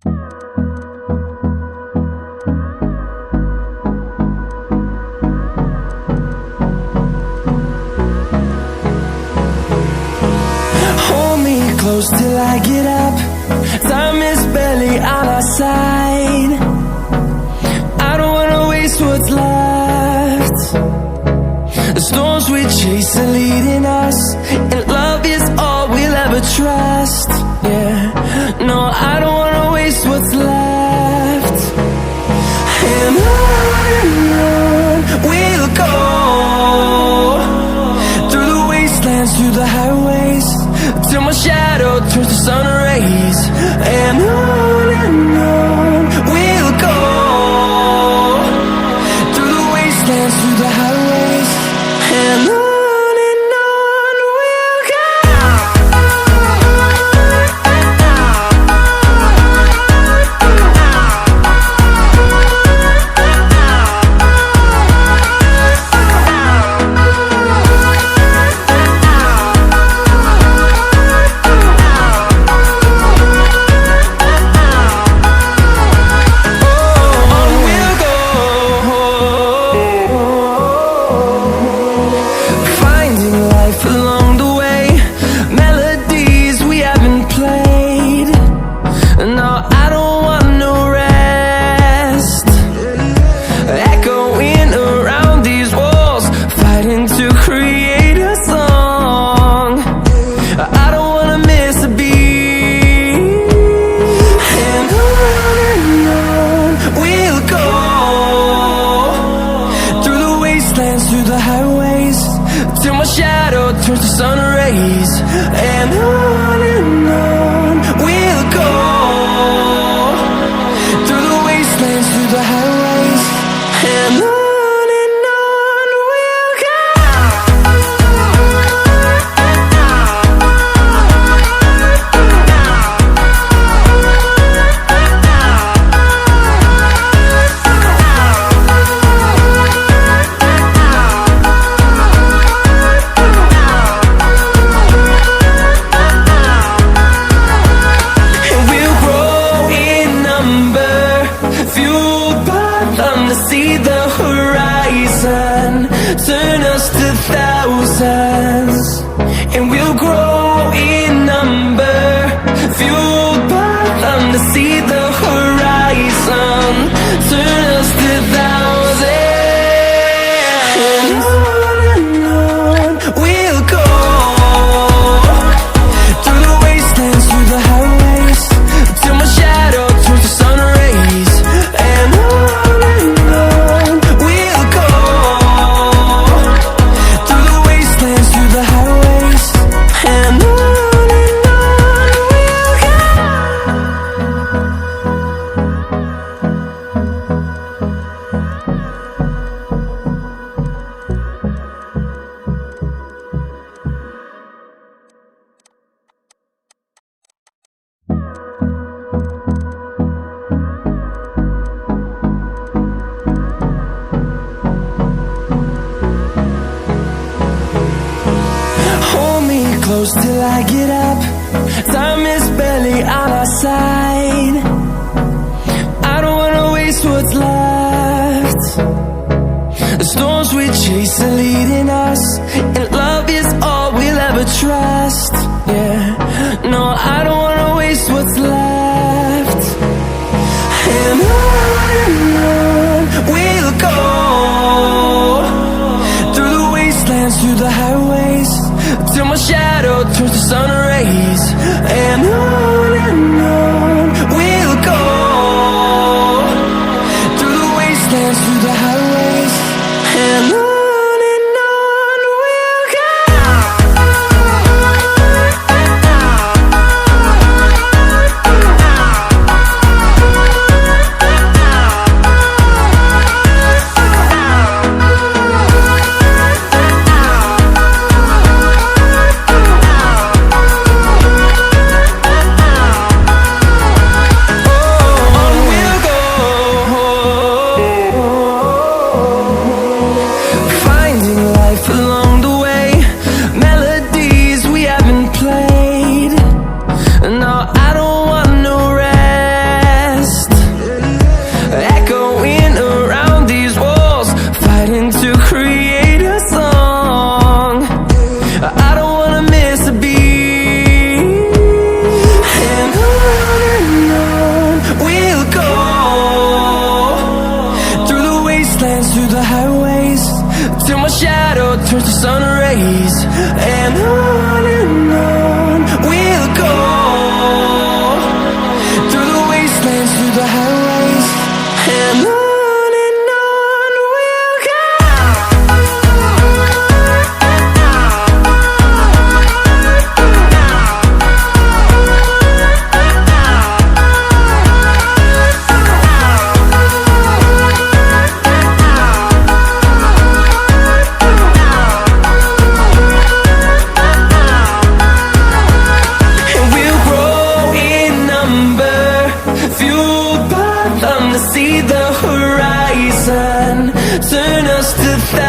Hold me close till I get up. Time is barely on our side. I don't wanna waste what's left. The storms we chase are leading us, and love is all we'll ever trust. Yeah, no, I don't wanna waste what's left. And on we'll go, through the wastelands, through the highways, till my shadow turns to sun rays. And on we'll go, through the wastelands, through the highways, and on we'll go. Through the highways, till my shadow turns to sun rays. And on we'll go, through the wastelands, through the highways, and on we'll go. See the horizon, turn us to thousands, and we'll grow in number, fueled by them to see the horizon, turn us to thousands. And on we'll go, through the wastelands, through the highways, till my shadow turns to sun rays. And close till I get up. Time is barely on our side. I don't wanna waste what's left. The storms we chase are leading us, and love is all we'll ever trust. Yeah, no, I don't wanna waste what's left. And on we'll go, through the wastelands, through the highways, till my shadow turns to sun rays. And on we'll go, through the wastelands, through the highways, and on we'll go. wanna see the horizon, turn us to thousands.